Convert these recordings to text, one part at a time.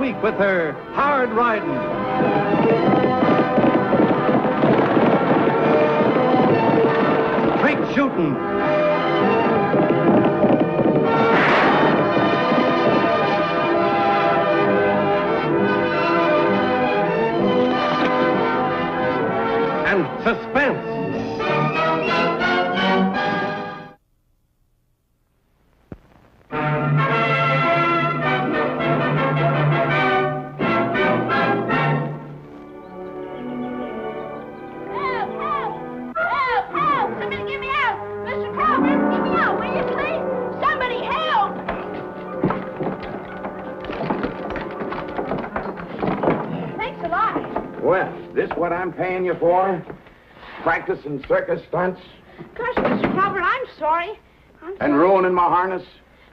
week with her hard riding. Straight shooting. And suspense. What I'm paying you for? Practicing circus stunts? Gosh, Mr. Calvert, I'm sorry. And ruining my harness?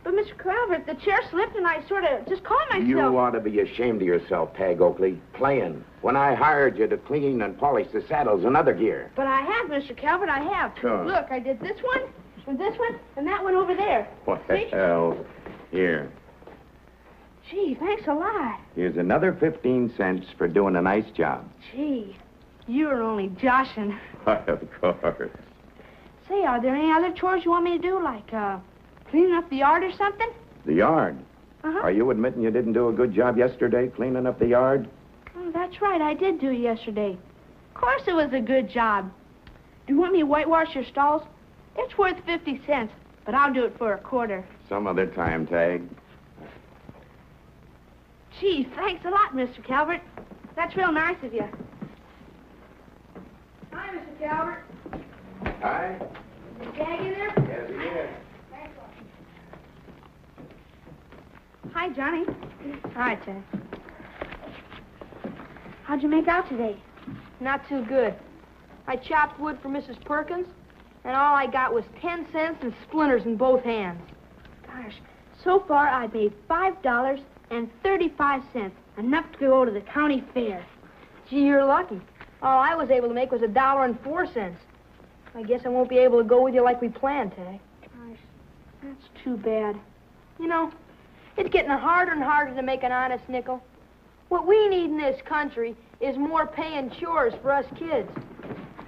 But, Mr. Calvert, the chair slipped and I sort of just caught myself. You ought to be ashamed of yourself, Tag Oakley. Playing. When I hired you to clean and polish the saddles and other gear. But I have, Mr. Calvert, I have. Sure. Look, I did this one, and that one over there. What the hell? Here. Gee, thanks a lot. Here's another 15 cents for doing a nice job. Gee, you were only joshing. Of course. Say, are there any other chores you want me to do, like cleaning up the yard or something? The yard? Uh-huh. Are you admitting you didn't do a good job yesterday cleaning up the yard? Oh, that's right, I did do it yesterday. Of course it was a good job. Do you want me to whitewash your stalls? It's worth 50 cents, but I'll do it for a quarter. Some other time, Tag. Gee, thanks a lot, Mr. Calvert. That's real nice of you. Hi, Mr. Calvert. Hi. Is the Tag in there? Yes, he is. Thanks a lot. Hi, Johnny. Hi, Tag. How'd you make out today? Not too good. I chopped wood for Mrs. Perkins, and all I got was 10 cents and splinters in both hands. Gosh, so far I've made $5.35, enough to go to the county fair. Gee, you're lucky. All I was able to make was $1.04. I guess I won't be able to go with you like we planned, Tag. Gosh, that's too bad. You know, it's getting harder and harder to make an honest nickel. What we need in this country is more paying chores for us kids.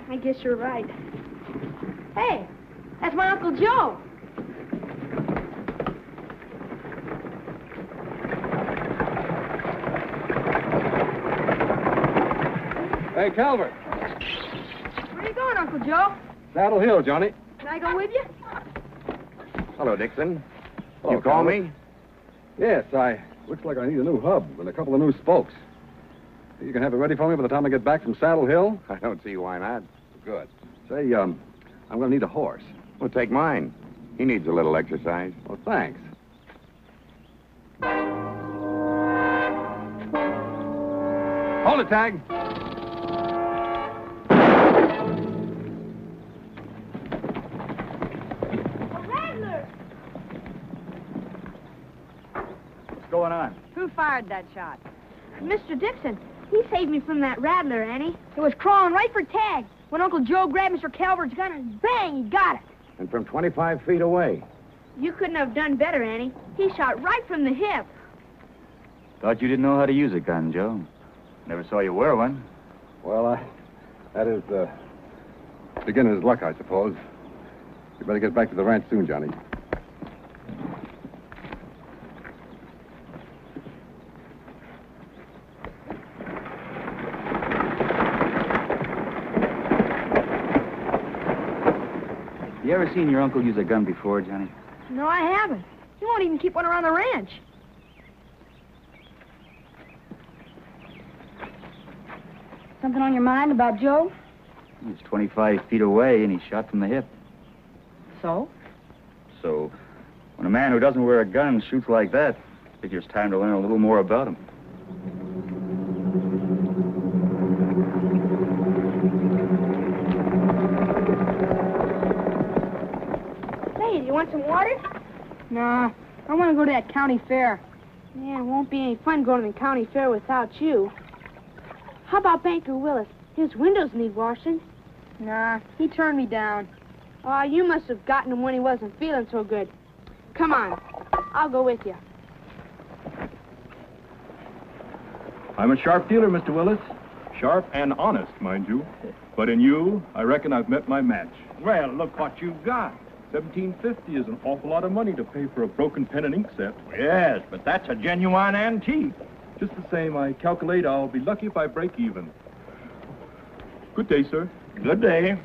I guess you're right. Hey, that's my Uncle Joe. Hey, Calvert. Where are you going, Uncle Joe? Saddle Hill, Johnny. Can I go with you? Hello, Dixon. Hello, You call Calvert. me? Yes, looks like I need a new hub and a couple of new spokes. You can have it ready for me by the time I get back from Saddle Hill? I don't see why not. Good. Say, I'm going to need a horse. Well, take mine. He needs a little exercise. Well, thanks. Hold it, Tag. What's going on? Who fired that shot? Mr. Dixon, he saved me from that rattler, Annie. It was crawling right for Tag when Uncle Joe grabbed Mr. Calvert's gun and bang, he got it. And from 25 feet away. You couldn't have done better, Annie. He shot right from the hip. Thought you didn't know how to use a gun, Joe. Never saw you wear one. Well, that is beginner's luck, I suppose. You better get back to the ranch soon, Johnny. You ever seen your uncle use a gun before, Johnny? No, I haven't. He won't even keep one around the ranch. Something on your mind about Joe? He's 25 feet away, and he shot from the hip. So? So, when a man who doesn't wear a gun shoots like that, I figure it's time to learn a little more about him. Hey, do you want some water? Nah, I want to go to that county fair. Yeah, it won't be any fun going to the county fair without you. How about Banker Willis? His windows need washing. Nah, he turned me down. Oh, you must have gotten him when he wasn't feeling so good. Come on, I'll go with you. I'm a sharp dealer, Mr. Willis. Sharp and honest, mind you. But in you, I reckon I've met my match. Well, look what you've got. $17.50 is an awful lot of money to pay for a broken pen and ink set. Yes, but that's a genuine antique. Just the same, I calculate I'll be lucky if I break even. Good day, sir. Good day.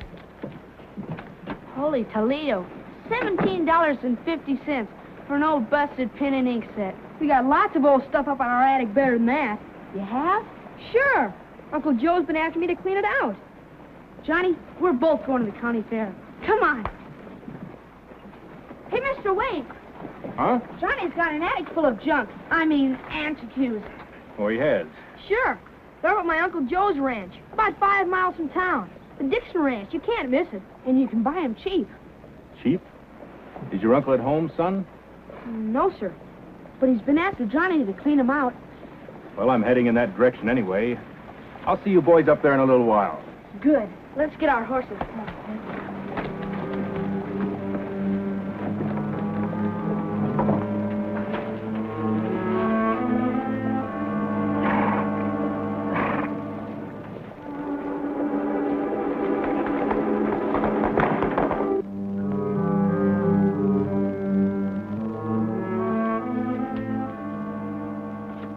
Holy Toledo. $17.50 for an old busted pen and ink set. We got lots of old stuff up on our attic better than that. You have? Sure. Uncle Joe's been after me to clean it out. Johnny, we're both going to the county fair. Come on. Hey, Mr. Wade. Huh? Johnny's got an attic full of junk. I mean, antiques. Oh, he has. Sure. They're up at my Uncle Joe's ranch, about 5 miles from town. The Dixon Ranch. You can't miss it. And you can buy them cheap. Cheap? Is your uncle at home, son? No, sir. But he's been after Johnny to clean them out. Well, I'm heading in that direction anyway. I'll see you boys up there in a little while. Good. Let's get our horses.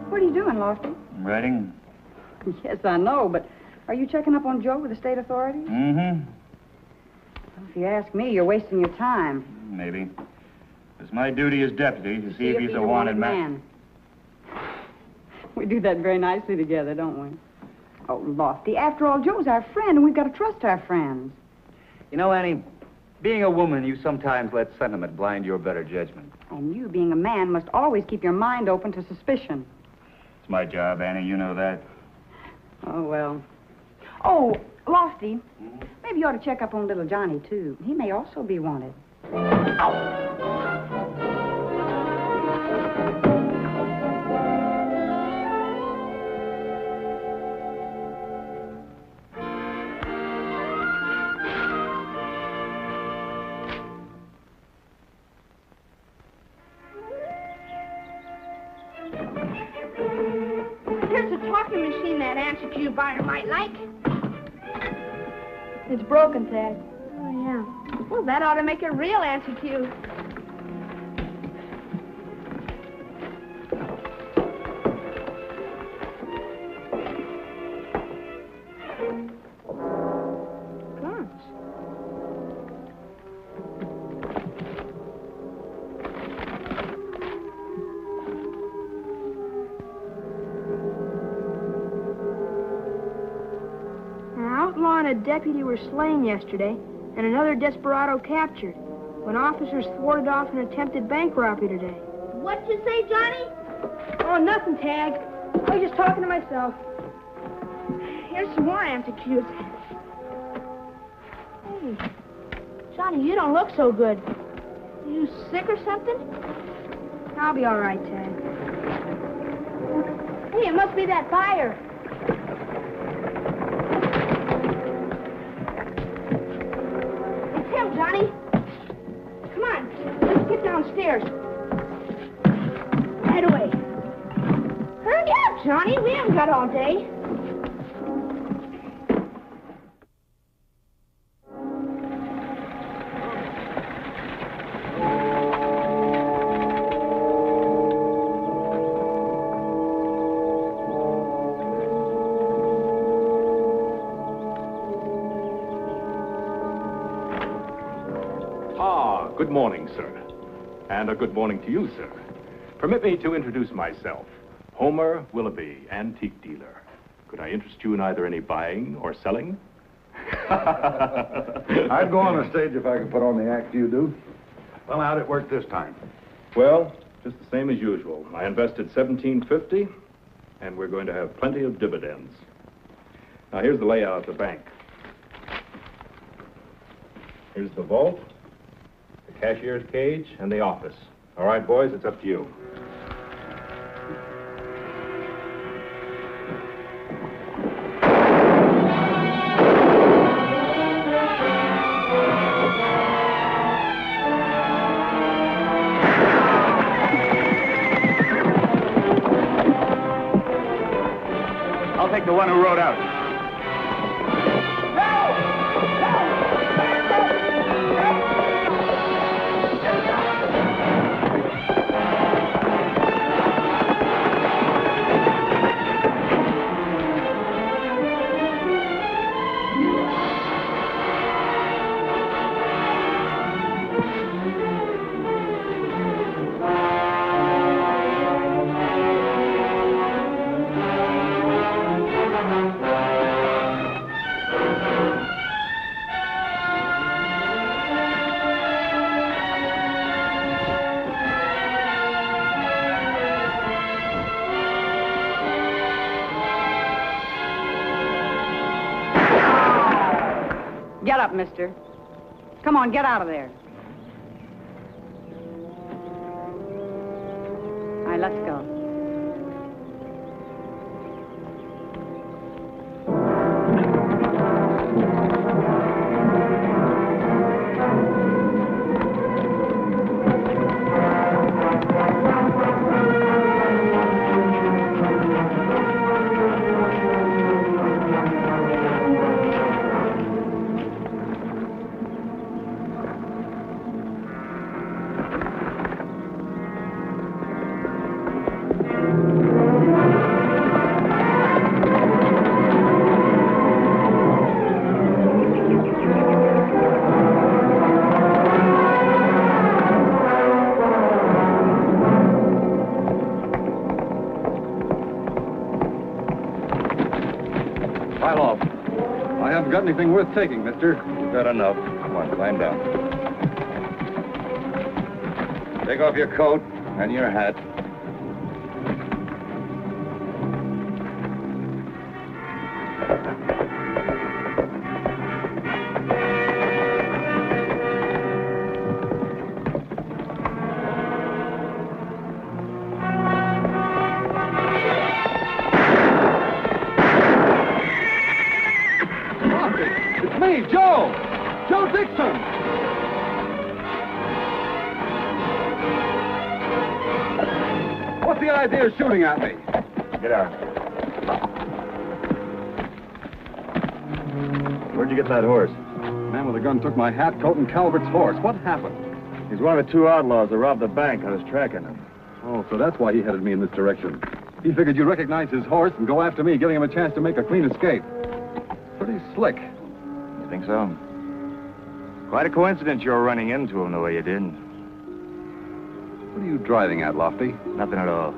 What are you doing, Lofty? Writing? Yes, I know, but are you checking up on Joe with the state authorities? Mm-hmm. Well, if you ask me, you're wasting your time. Maybe. It's my duty as deputy to see if he's a wanted man. We do that very nicely together, don't we? Oh, Lofty, after all, Joe's our friend, and we've got to trust our friends. You know, Annie, being a woman, you sometimes let sentiment blind your better judgment. And you, being a man, must always keep your mind open to suspicion. It's my job, Annie. You know that. Oh, well. Oh, Lofty, maybe you ought to check up on little Johnny, too. He may also be wanted. Here's a talking machine that antique buyer might like. It's broken, Ted. Oh, yeah. Well, that ought to make it real antique. Outlaw and a deputy were slain yesterday, and another desperado captured, when officers thwarted off an attempted bank robbery today. What'd you say, Johnny? Oh, nothing, Tag. I was just talking to myself. Here's some more antiques. Hey, Johnny, you don't look so good. Are you sick or something? I'll be all right, Tag. Hey, it must be that buyer. It's him, Johnny. Come on, let's get downstairs. Right away. Hurry up, Johnny. We haven't got all day. Good morning, sir. And a good morning to you, sir. Permit me to introduce myself. Homer Willoughby, antique dealer. Could I interest you in either any buying or selling? I'd go on the stage if I could put on the act you do. Well, how'd it work this time? Well, just the same as usual. I invested $17.50, and we're going to have plenty of dividends. Now, here's the layout of the bank. Here's the vault, the cashier's cage, and the office. All right, boys, it's up to you. I'll take the one who rode out. Get up, mister. Come on, get out of there. All right, let's go. Anything worth taking, mister? You've got enough. Come on, climb down. Take off your coat and your hat. Idea of shooting at me. Get out. Where'd you get that horse? The man with the gun took my hat, coat, and Calvert's horse. What happened? He's one of the two outlaws that robbed the bank. I was tracking him. Oh, so that's why he headed me in this direction. He figured you'd recognize his horse and go after me, giving him a chance to make a clean escape. Pretty slick. You think so? Quite a coincidence you're running into him the way you did. What are you driving at, Lofty? Nothing at all.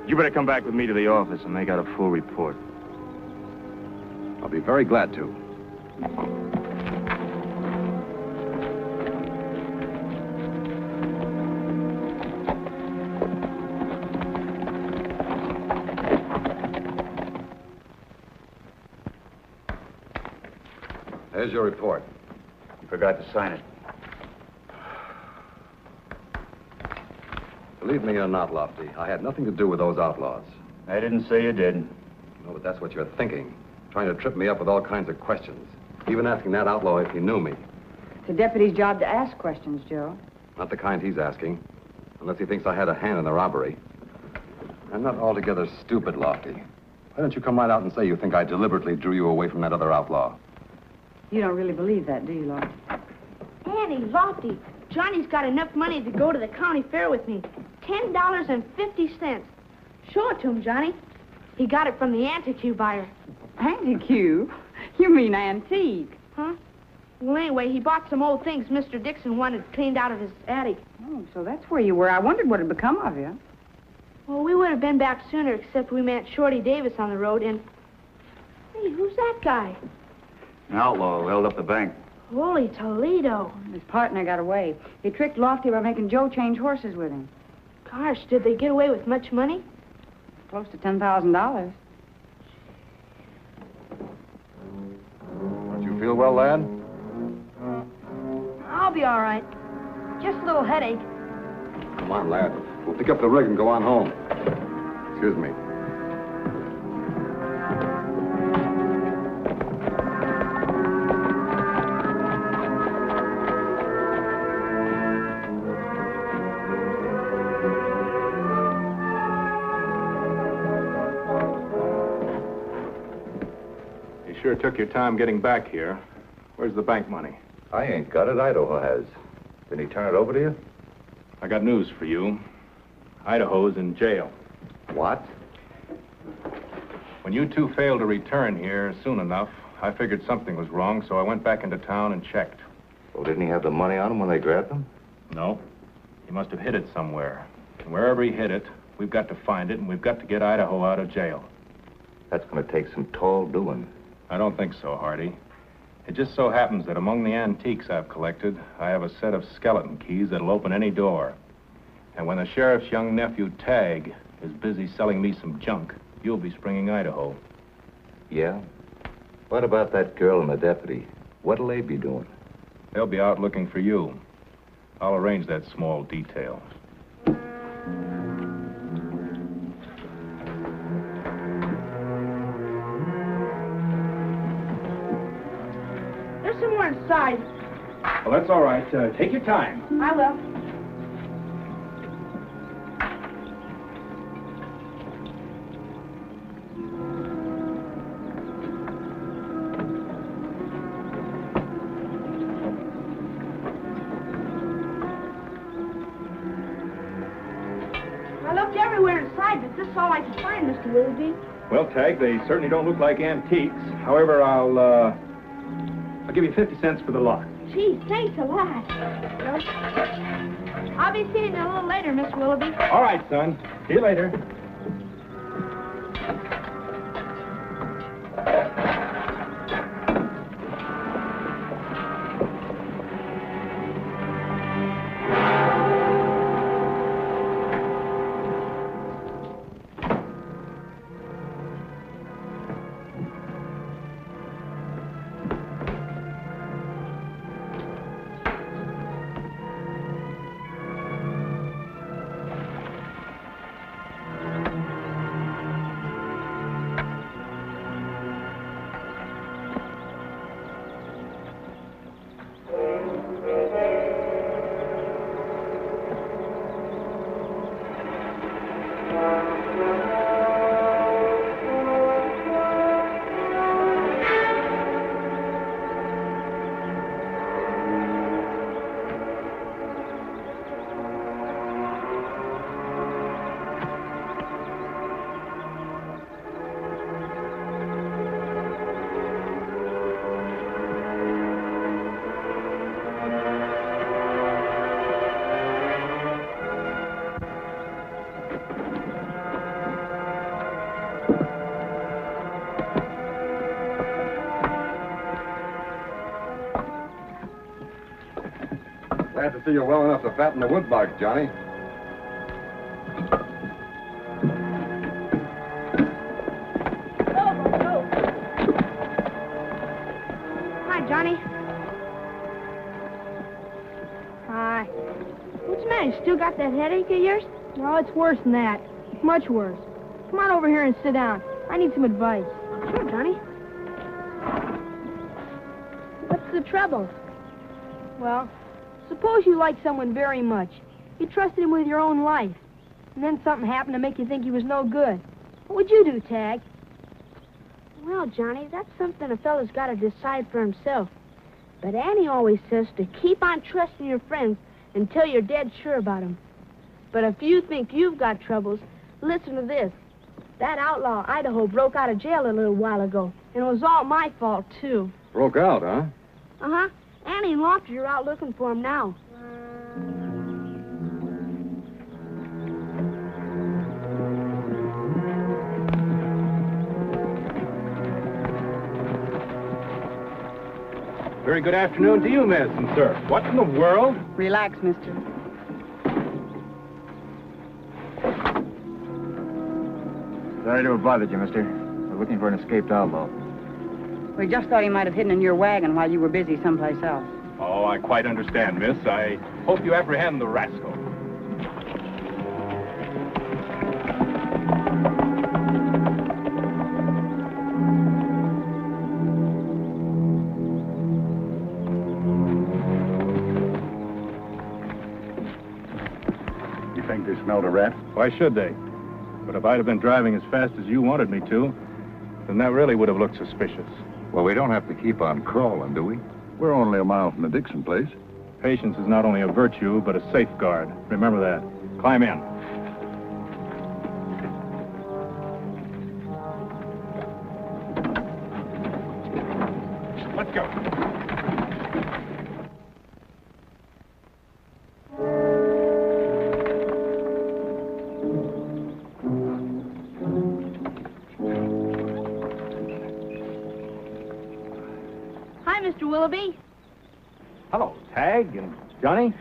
You better come back with me to the office and make out a full report. I'll be very glad to. There's your report. You forgot to sign it. Believe me or not, Lofty, I had nothing to do with those outlaws. I didn't say you did. No, but that's what you're thinking. Trying to trip me up with all kinds of questions. Even asking that outlaw if he knew me. It's a deputy's job to ask questions, Joe. Not the kind he's asking. Unless he thinks I had a hand in the robbery. I'm not altogether stupid, Lofty. Why don't you come right out and say you think I deliberately drew you away from that other outlaw? You don't really believe that, do you, Lofty? Annie, Lofty, Johnny's got enough money to go to the county fair with me. $10.50. Show it to him, Johnny. He got it from the antique buyer. Antique? You mean antique? Huh? Well, anyway, he bought some old things Mr. Dixon wanted cleaned out of his attic. Oh, so that's where you were. I wondered what had become of you. Well, we would have been back sooner, except we met Shorty Davis on the road, and... Hey, who's that guy? An outlaw who held up the bank. Holy Toledo. His partner got away. He tricked Lofty by making Joe change horses with him. Gosh, did they get away with much money? Close to $10,000. Don't you feel well, lad? I'll be all right. Just a little headache. Come on, lad. We'll pick up the rig and go on home. Excuse me. sure took your time getting back here. Where's the bank money? I ain't got it. Idaho has. Did he turn it over to you? I got news for you. Idaho's in jail. What? When you two failed to return here soon enough, I figured something was wrong, so I went back into town and checked. Well, didn't he have the money on him when they grabbed him? No. He must have hid it somewhere. And wherever he hid it, we've got to find it, and we've got to get Idaho out of jail. That's going to take some tall doing. I don't think so, Hardy. It just so happens that among the antiques I've collected, I have a set of skeleton keys that'll open any door. And when the sheriff's young nephew, Tag, is busy selling me some junk, you'll be springing Idaho. Yeah? What about that girl and the deputy? What'll they be doing? They'll be out looking for you. I'll arrange that small detail. There's some more inside. Well, that's all right. Take your time. I will. I looked everywhere inside, but this is all I could find, Mr. Willoughby. Well, Tag, they certainly don't look like antiques. However, I'll give you 50 cents for the lot. Gee, thanks a lot. Well, I'll be seeing you a little later, Mr. Willoughby. All right, son. See you later. Glad to see you're well enough to fatten the woodbox, Johnny. Hi, Johnny. Hi. What's the matter? You still got that headache of yours? No, it's worse than that. Much worse. Come on over here and sit down. I need some advice. Sure, Johnny. What's the trouble? Well, suppose you like someone very much. You trusted him with your own life. And then something happened to make you think he was no good. What would you do, Tag? Well, Johnny, that's something a fella's got to decide for himself. But Annie always says to keep on trusting your friends until you're dead sure about them. But if you think you've got troubles, listen to this. That outlaw Idaho broke out of jail a little while ago, and it was all my fault, too. Broke out, huh? Uh-huh. Annie and Lofty are out looking for him now. Very good afternoon to you, miss and sir. What in the world? Relax, mister. Sorry to have bothered you, mister. We're looking for an escaped outlaw. We just thought he might have hidden in your wagon while you were busy someplace else. Oh, I quite understand, miss. I hope you apprehend the rascal. You think they smelled a rat? Why should they? But if I'd have been driving as fast as you wanted me to, then that really would have looked suspicious. Well, we don't have to keep on crawling, do we? We're only a mile from the Dixon place. Patience is not only a virtue, but a safeguard. Remember that. Climb in. Let's go. Hi, Mr. Willoughby. Hello, Tag and Johnny.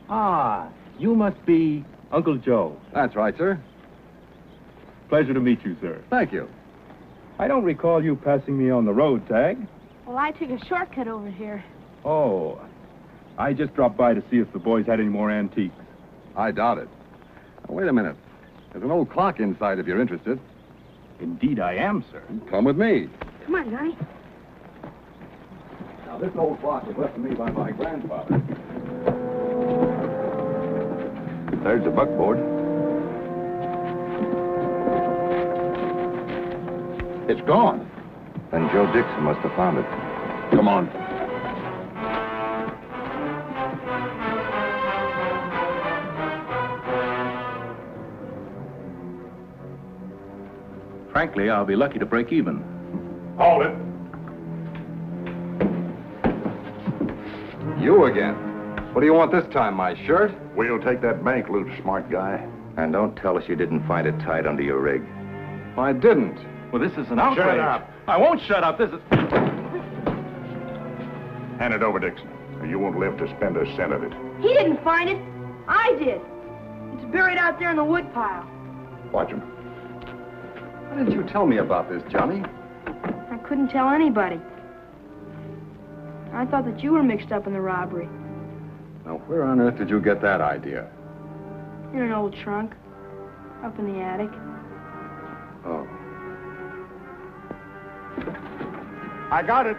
Ah, you must be Uncle Joe. That's right, sir. Pleasure to meet you, sir. Thank you. I don't recall you passing me on the road, Tag. Well, I took a shortcut over here. Oh, I just dropped by to see if the boys had any more antiques. I doubt it. Now, wait a minute. There's an old clock inside if you're interested. Indeed I am, sir. Come with me. Come on, Johnny. Now, this old clock was left to me by my grandfather. There's the buckboard. It's gone. Then Joe Dixon must have found it. Come on. Frankly, I'll be lucky to break even. Hold it. You again. What do you want this time, my shirt? We'll take that bank loot, smart guy. And don't tell us you didn't find it tied under your rig. I didn't. Well, this is an outrage. Shut up. I won't shut up. This is... Hand it over, Dixon. You won't live to spend a cent of it. He didn't find it. I did. It's buried out there in the wood pile. Watch him. Why didn't you tell me about this, Johnny? I couldn't tell anybody. I thought that you were mixed up in the robbery. Now, where on earth did you get that idea? In an old trunk. Up in the attic. Oh. I got it.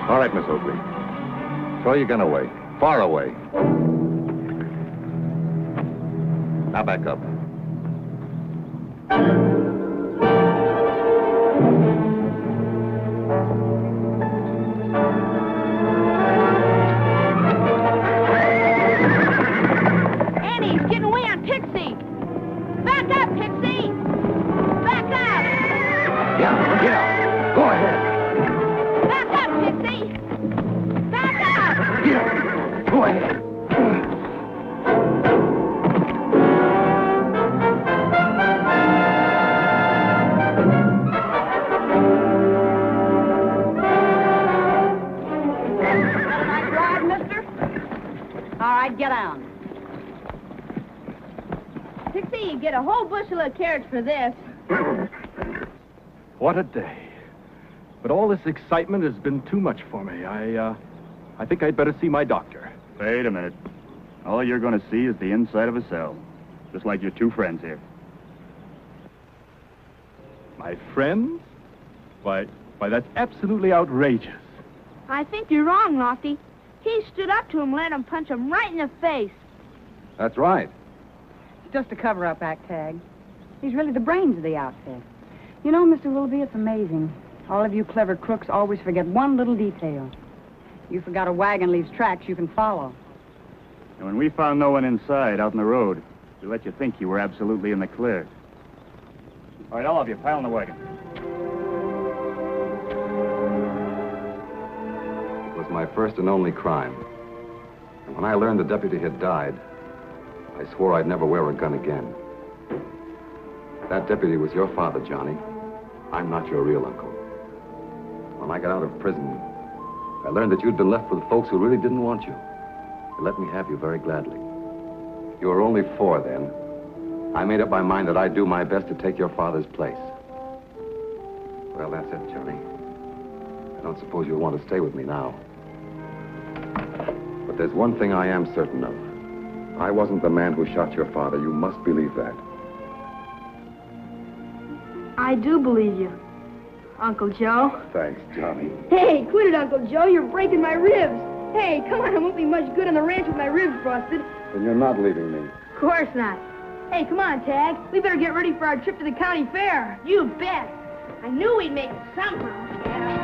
All right, Miss Oakley. Throw your gun away. Far away. Now back up. Annie, he's getting away on Pixie. Back up, Pixie. Back up. Yeah. Go ahead. Back up, Pixie. Back up. Yeah. Go ahead. Ride, mister? All right, get down. Pixie, you get a whole bushel of carrots for this. What a day. But all this excitement has been too much for me. I think I'd better see my doctor. Wait a minute. All you're going to see is the inside of a cell. Just like your two friends here. My friends? Why, that's absolutely outrageous. I think you're wrong, Lofty. He stood up to him and let him punch him right in the face. That's right. It's just a cover-up act, Tag. He's really the brains of the outfit. You know, Mr. Willoughby, it's amazing. All of you clever crooks always forget one little detail. You forgot a wagon leaves tracks you can follow. And when we found no one inside, out in the road, we let you think you were absolutely in the clear. All right, all of you, pile in the wagon. It was my first and only crime. And when I learned the deputy had died, I swore I'd never wear a gun again. That deputy was your father, Johnny. I'm not your real uncle. When I got out of prison, I learned that you'd been left with folks who really didn't want you. They let me have you very gladly. You were only 4 then. I made up my mind that I'd do my best to take your father's place. Well, that's it, Johnny. I don't suppose you'll want to stay with me now. But there's one thing I am certain of. I wasn't the man who shot your father. You must believe that. I do believe you, Uncle Joe. Thanks, Johnny. Hey, quit it, Uncle Joe. You're breaking my ribs. Hey, come on. I won't be much good on the ranch with my ribs busted. Then you're not leaving me. Of course not. Hey, come on, Tag. We better get ready for our trip to the county fair. You bet. I knew we'd make it somehow.